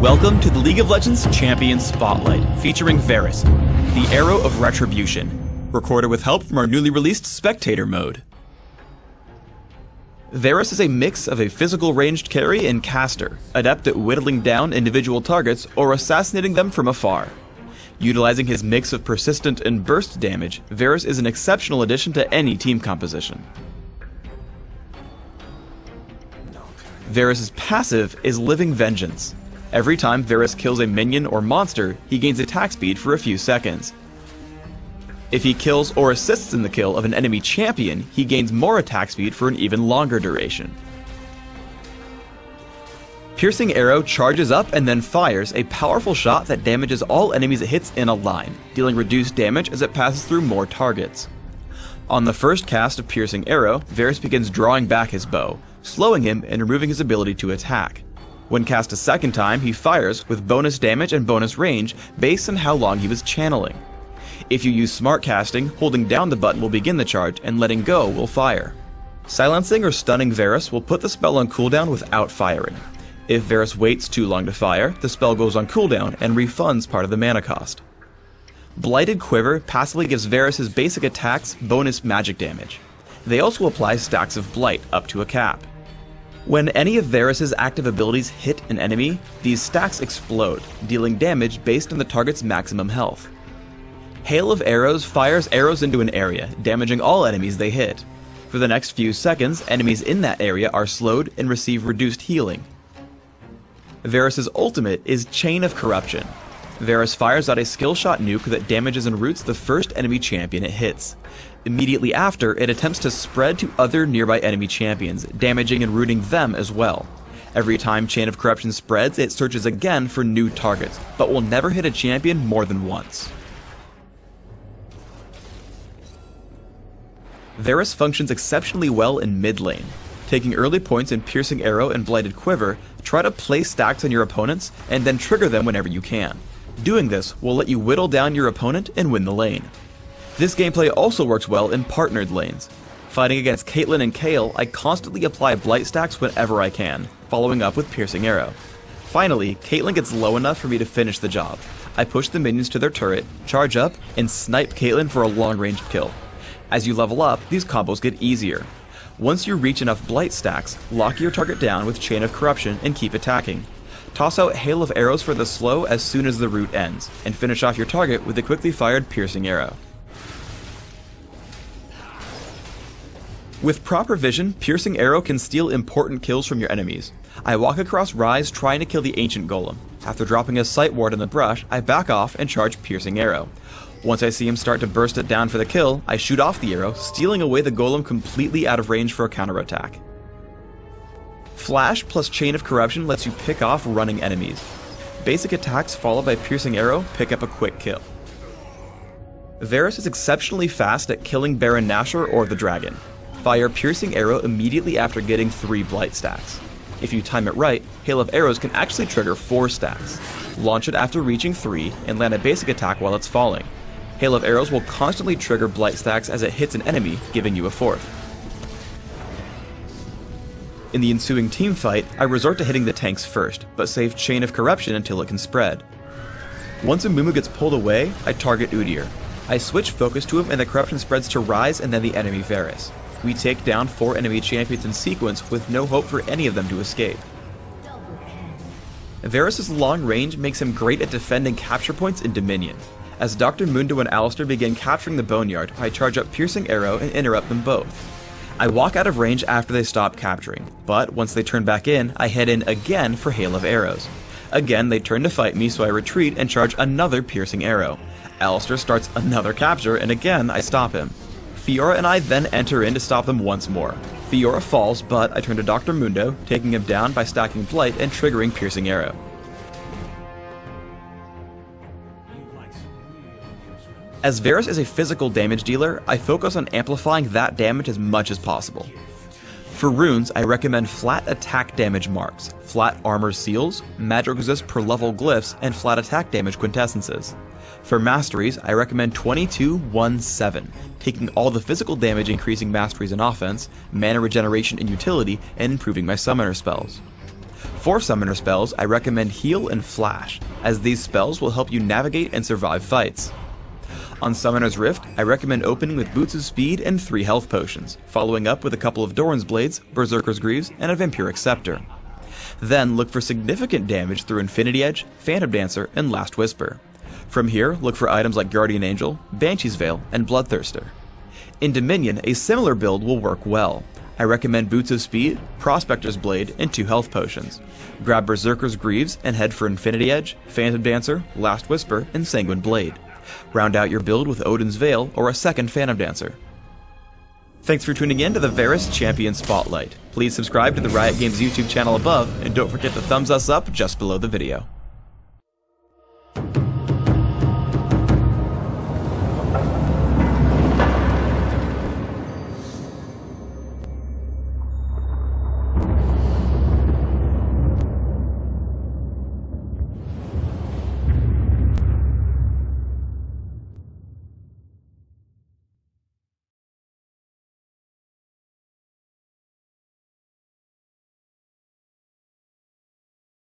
Welcome to the League of Legends Champion Spotlight, featuring Varus, the Arrow of Retribution, recorded with help from our newly released Spectator mode. Varus is a mix of a physical ranged carry and caster, adept at whittling down individual targets or assassinating them from afar. Utilizing his mix of persistent and burst damage, Varus is an exceptional addition to any team composition. Varus' passive is Living Vengeance. Every time Varus kills a minion or monster, he gains attack speed for a few seconds. If he kills or assists in the kill of an enemy champion, he gains more attack speed for an even longer duration. Piercing Arrow charges up and then fires a powerful shot that damages all enemies it hits in a line, dealing reduced damage as it passes through more targets. On the first cast of Piercing Arrow, Varus begins drawing back his bow, slowing him and removing his ability to attack. When cast a second time, he fires with bonus damage and bonus range based on how long he was channeling. If you use smart casting, holding down the button will begin the charge and letting go will fire. Silencing or stunning Varus will put the spell on cooldown without firing. If Varus waits too long to fire, the spell goes on cooldown and refunds part of the mana cost. Blighted Quiver passively gives Varus his basic attacks bonus magic damage. They also apply stacks of Blight up to a cap. When any of Varus' active abilities hit an enemy, these stacks explode, dealing damage based on the target's maximum health. Hail of Arrows fires arrows into an area, damaging all enemies they hit. For the next few seconds, enemies in that area are slowed and receive reduced healing. Varus' ultimate is Chain of Corruption. Varus fires out a skill shot nuke that damages and roots the first enemy champion it hits. Immediately after, it attempts to spread to other nearby enemy champions, damaging and rooting them as well. Every time Chain of Corruption spreads, it searches again for new targets, but will never hit a champion more than once. Varus functions exceptionally well in mid lane. Taking early points in Piercing Arrow and Blighted Quiver, try to place stacks on your opponents and then trigger them whenever you can. Doing this will let you whittle down your opponent and win the lane. This gameplay also works well in partnered lanes. Fighting against Caitlyn and Kayle, I constantly apply Blight stacks whenever I can, following up with Piercing Arrow. Finally, Caitlyn gets low enough for me to finish the job. I push the minions to their turret, charge up, and snipe Caitlyn for a long-range kill. As you level up, these combos get easier. Once you reach enough Blight stacks, lock your target down with Chain of Corruption and keep attacking. Toss out Hail of Arrows for the slow as soon as the route ends, and finish off your target with a quickly fired Piercing Arrow. With proper vision, Piercing Arrow can steal important kills from your enemies. I walk across Rise trying to kill the Ancient Golem. After dropping a Sight Ward in the brush, I back off and charge Piercing Arrow. Once I see him start to burst it down for the kill, I shoot off the arrow, stealing away the golem completely out of range for a counterattack. Flash plus Chain of Corruption lets you pick off running enemies. Basic attacks followed by Piercing Arrow pick up a quick kill. Varus is exceptionally fast at killing Baron Nashor or the dragon. Fire Piercing Arrow immediately after getting 3 Blight stacks. If you time it right, Hail of Arrows can actually trigger 4 stacks. Launch it after reaching 3 and land a basic attack while it's falling. Hail of Arrows will constantly trigger Blight stacks as it hits an enemy, giving you a 4th. In the ensuing team fight, I resort to hitting the tanks first, but save Chain of Corruption until it can spread. Once a Mumu gets pulled away, I target Udyr. I switch focus to him and the corruption spreads to Rise and then the enemy Varus. We take down 4 enemy champions in sequence with no hope for any of them to escape. Varus' long range makes him great at defending capture points in Dominion. As Dr. Mundo and Alistair begin capturing the Boneyard, I charge up Piercing Arrow and interrupt them both. I walk out of range after they stop capturing, but once they turn back in, I head in again for Hail of Arrows. Again, they turn to fight me, so I retreat and charge another Piercing Arrow. Alistair starts another capture, and again I stop him. Fiora and I then enter in to stop them once more. Fiora falls, but I turn to Dr. Mundo, taking him down by stacking Blight and triggering Piercing Arrow. As Varus is a physical damage dealer, I focus on amplifying that damage as much as possible. For runes, I recommend flat attack damage marks, flat armor seals, magic resist per level glyphs, and flat attack damage quintessences. For masteries, I recommend 22-1-7, taking all the physical damage increasing masteries in offense, mana regeneration in utility, and improving my summoner spells. For summoner spells, I recommend Heal and Flash, as these spells will help you navigate and survive fights. On Summoner's Rift, I recommend opening with Boots of Speed and 3 health potions, following up with a couple of Doran's Blades, Berserker's Greaves, and a Vampiric Scepter. Then look for significant damage through Infinity Edge, Phantom Dancer, and Last Whisper. From here, look for items like Guardian Angel, Banshee's Veil, and Bloodthirster. In Dominion, a similar build will work well. I recommend Boots of Speed, Prospector's Blade, and 2 health potions. Grab Berserker's Greaves and head for Infinity Edge, Phantom Dancer, Last Whisper, and Sanguine Blade. Round out your build with Odin's Veil or a second Phantom Dancer. Thanks for tuning in to the Varus Champion Spotlight. Please subscribe to the Riot Games YouTube channel above, and don't forget to thumbs us up just below the video.